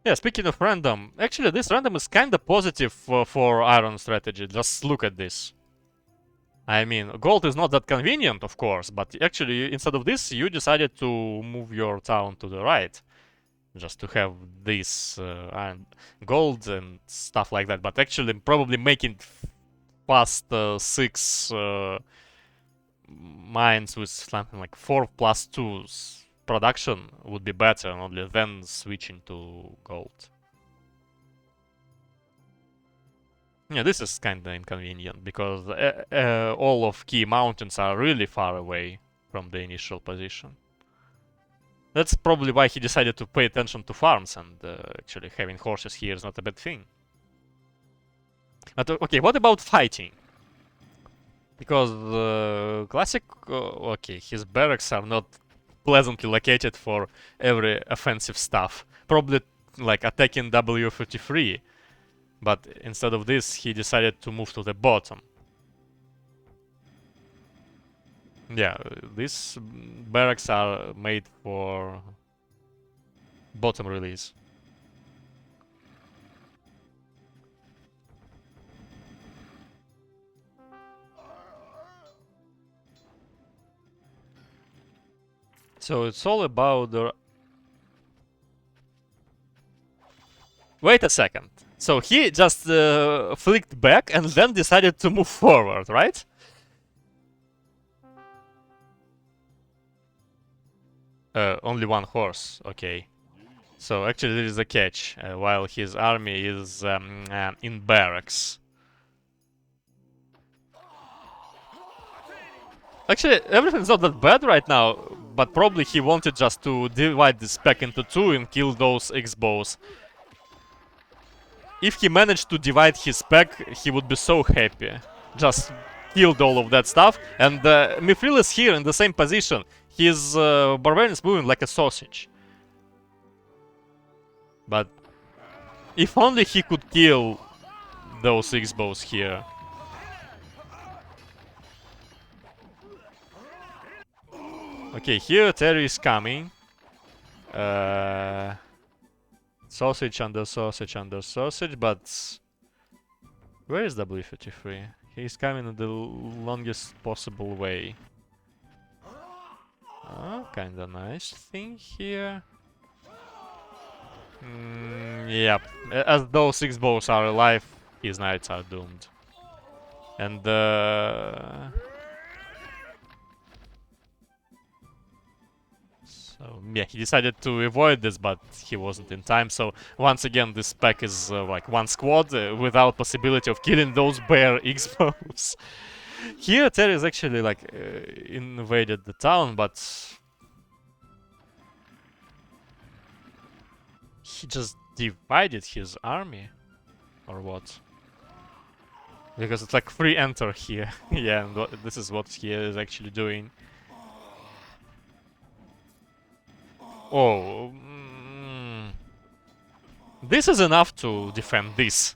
Yeah, speaking of random, actually this random is kinda positive for iron strategy. Just look at this. I mean, gold is not that convenient, of course, but actually instead of this, you decided to move your town to the right. Just to have this iron gold and stuff like that. But actually probably making past 6 mines with something like 4+2 production would be better, only then switching to gold. Yeah, this is kinda inconvenient, because all of key mountains are really far away from the initial position. That's probably why he decided to pay attention to farms, and actually having horses here is not a bad thing. But okay, what about fighting? Because Classic, okay, his barracks are not pleasantly located for every offensive stuff. Probably like attacking W53. But instead of this, he decided to move to the bottom. Yeah, these barracks are made for bottom release. So it's all about the... Wait a second. So he just flicked back and then decided to move forward, right? Only one horse, okay. So actually there is a catch, while his army is in barracks. Actually, everything's not that bad right now, but probably he wanted just to divide this pack into 2 and kill those X-bows. If he managed to divide his pack, he would be so happy. Just killed all of that stuff, and Mithril is here in the same position. His barbarian is moving like a sausage. But if only he could kill those X-bows here. Okay, here Terry is coming. Sausage under sausage under sausage, but where is W53? He's coming in the longest possible way. Oh, kinda nice thing here. Yep. As those six bows are alive, his knights are doomed. And so yeah, he decided to avoid this, but he wasn't in time. So once again, this pack is like one squad without possibility of killing those bare X-bows. Here, Terry is actually like invaded the town, but he just divided his army, or what? Because it's like free enter here. Yeah, and this is what he is actually doing. Oh, this is enough to defend this,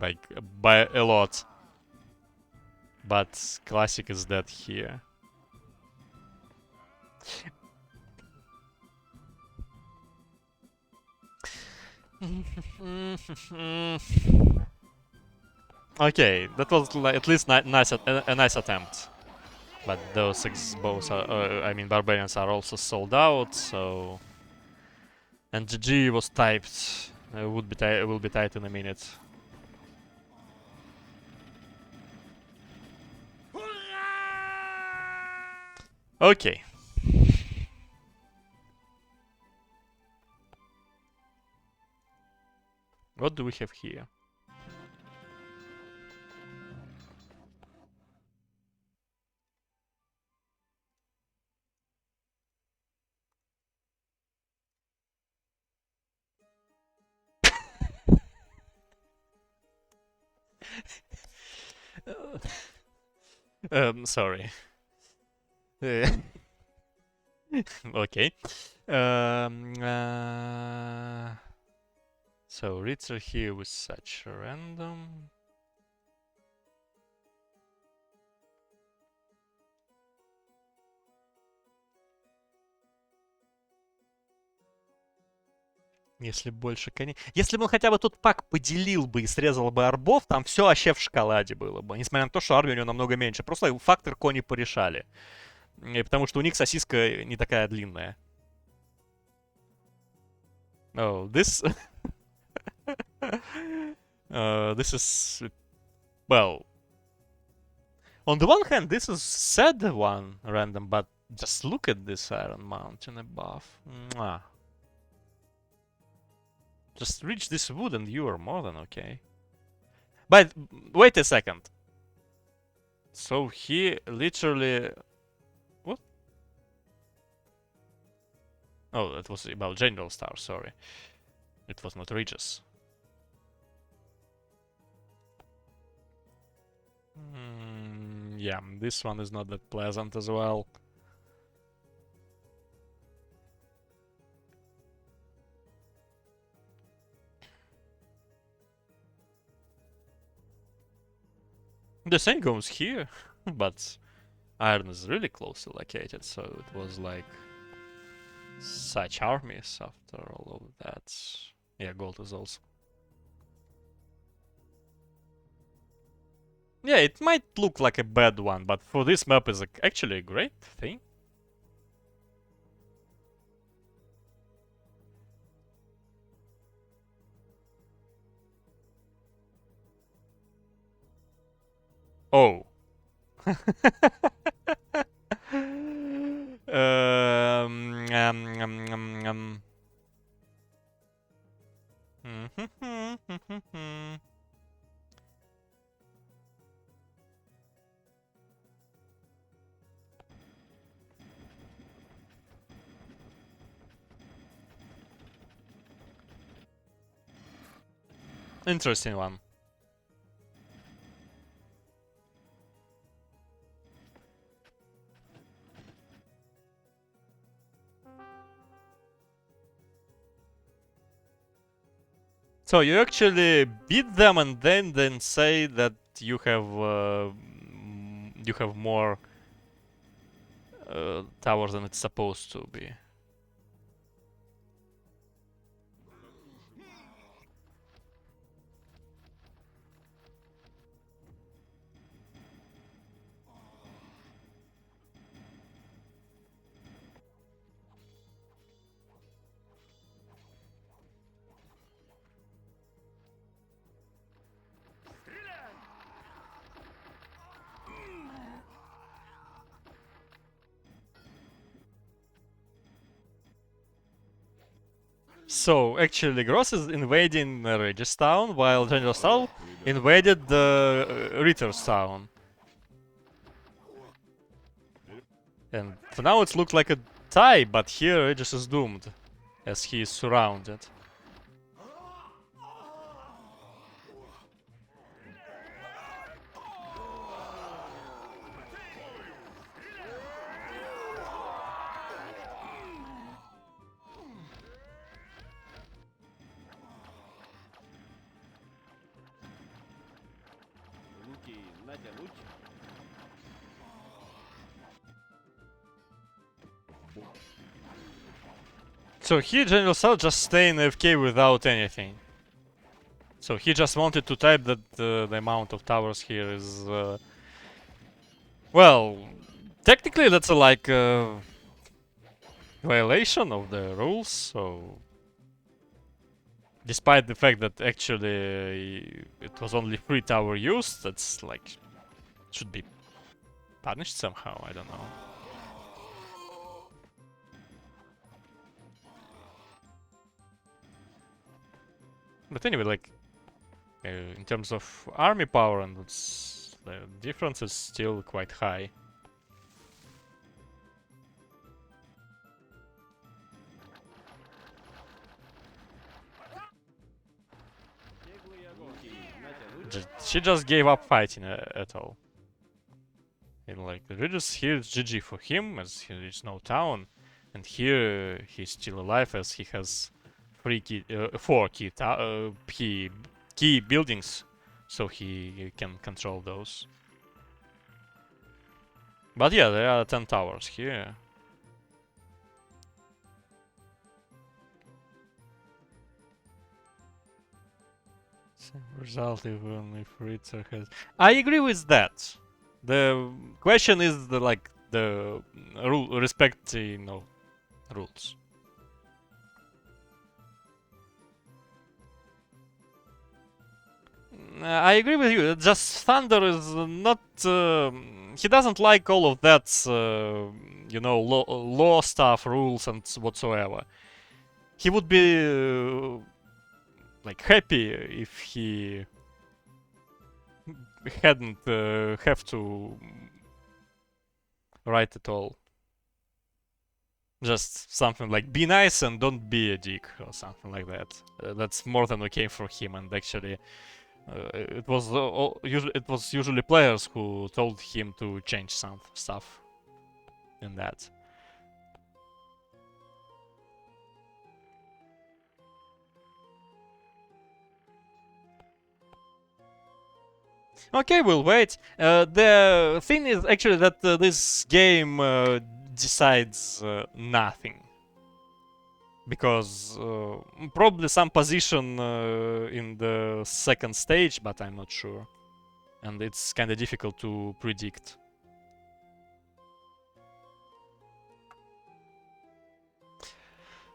like by a lot. But Classic is dead here. Okay, that was at least a nice attempt. But those six bows are, I mean, barbarians are also sold out. So, and GG was typed. Will be typed in a minute. Okay. What do we have here? Sorry. Okay. So Ritter here with such random. Если больше коней... Если бы он хотя бы тут пак поделил бы и срезал бы арбов, там все вообще в шоколаде было бы. Несмотря на то, что армия у него намного меньше. Просто фактор кони порешали. И потому что у них сосиска не такая длинная. Oh, this... this is... Well... On the one hand, this is sad one random, but just look at this Iron Mountain above. Mwah. Just reach this wood and you are more than okay. But wait a second. So he literally... What? Oh, that was about General Star, sorry. It was not Regis. Yeah, this one is not that pleasant as well. The same goes here, but iron is really closely located, so it was like such armies after all of that. Yeah, gold is also. Yeah, it might look like a bad one, but for this map is actually a great thing. Oh. Interesting one. So you actually beat them and then say that you have more towers than it's supposed to be. So actually, Gross is invading Regis Town, while General Sal invaded Ritter's Town. And for now it looks like a tie, but here Regis is doomed, as he is surrounded. So here General Sal just staying AFK without anything. So he just wanted to type that the amount of towers here is... well, technically that's a like violation of the rules, so... Despite the fact that actually it was only 3 tower used, that's like... should be punished somehow, I don't know. But anyway, like... in terms of army power, and it's, the difference is still quite high. She just gave up fighting at all. And like, Regis here is GG for him, as there is no town. And here he's still alive, as he has 4 key buildings, so he can control those. But yeah, there are 10 towers here. Same result even if Ritter has... I agree with that. The question is the respect, rules. I agree with you. Just Thunder is not. He doesn't like all of that, law stuff, rules, and whatsoever. He would be like happy if he hadn't have to write it all. Just something like be nice and don't be a dick or something like that. That's more than okay for him, and actually. It was usually players who told him to change some stuff in that. Okay, we'll wait. The thing is actually that this game decides nothing. Because probably some position in the second stage, but I'm not sure. And it's kind of difficult to predict.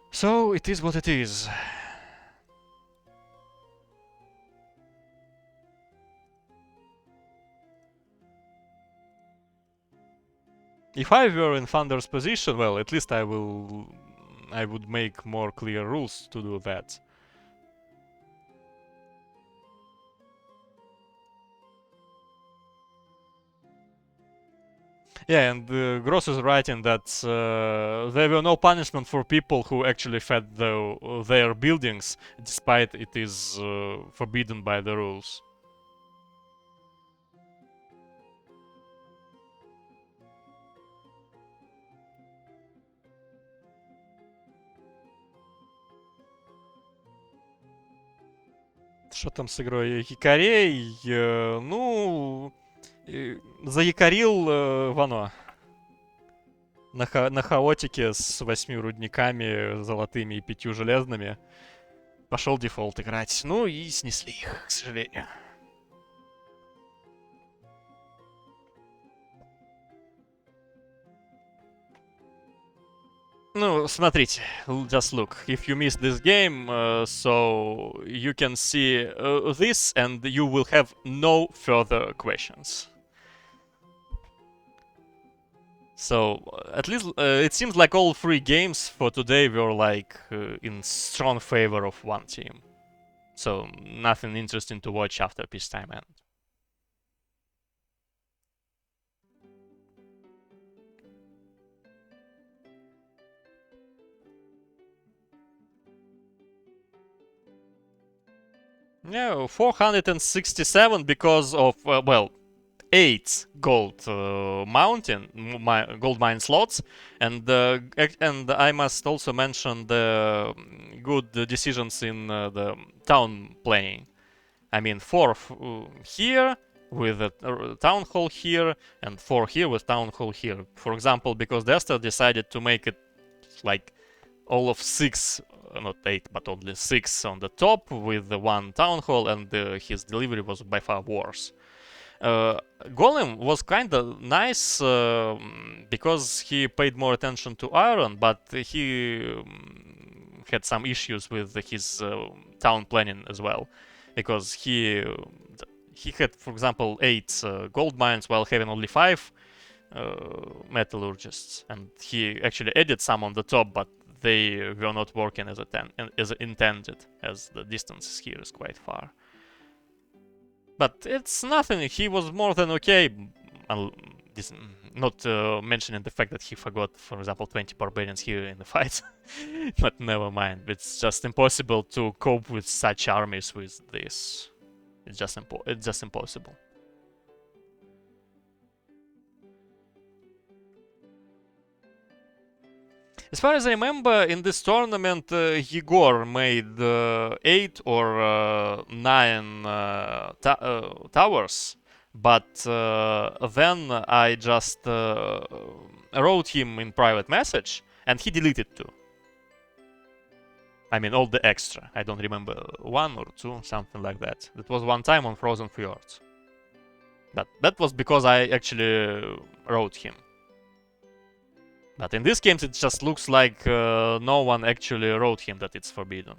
So it is what it is. If I were in Thunder's position, well, at least I would make more clear rules to do that. Yeah, and Gross is writing that there were no punishment for people who actually fed their buildings, despite it is forbidden by the rules. Что там с игрой? Якорей, ну, заякорил Вано. На хаотике с 8 рудниками золотыми и 5 железными. Пошел дефолт играть. Ну и снесли их, к сожалению. Ну, смотрите, just look. If you miss this game, so you can see this and you will have no further questions. So, at least it seems like all three games for today were like in strong favor of one team. So, nothing interesting to watch after peacetime end. No, 467 because of, well, 8 gold gold mine slots, and I must also mention the good decisions in the town planning. I mean, 4 here with a town hall here, and 4 here with town hall here. For example, because Destah decided to make it like all of 6, not 8, but only 6 on the top with the 1 town hall, and his delivery was by far worse. Gollem was kinda nice because he paid more attention to iron, but he had some issues with his town planning as well, because he had, for example, 8 gold mines while having only 5 metallurgists, and he actually added some on the top, but they were not working as intended, as the distance here is quite far. But it's nothing, he was more than okay, not mentioning the fact that he forgot, for example, 20 barbarians here in the fight. But never mind, it's just impossible to cope with such armies with this. It's just impossible. As far as I remember, in this tournament, Igor made 8 or 9 towers, but then I just wrote him in private message, and he deleted 2. I mean, all the extra. I don't remember 1 or 2, something like that. That was one time on Frozen Fjords. But that was because I actually wrote him. But in this game, it just looks like no one actually wrote him that it's forbidden.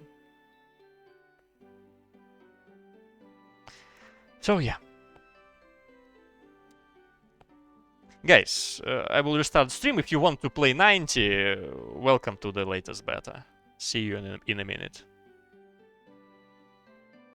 So yeah. Guys, I will restart the stream. If you want to play 90, welcome to the latest beta. See you in a minute.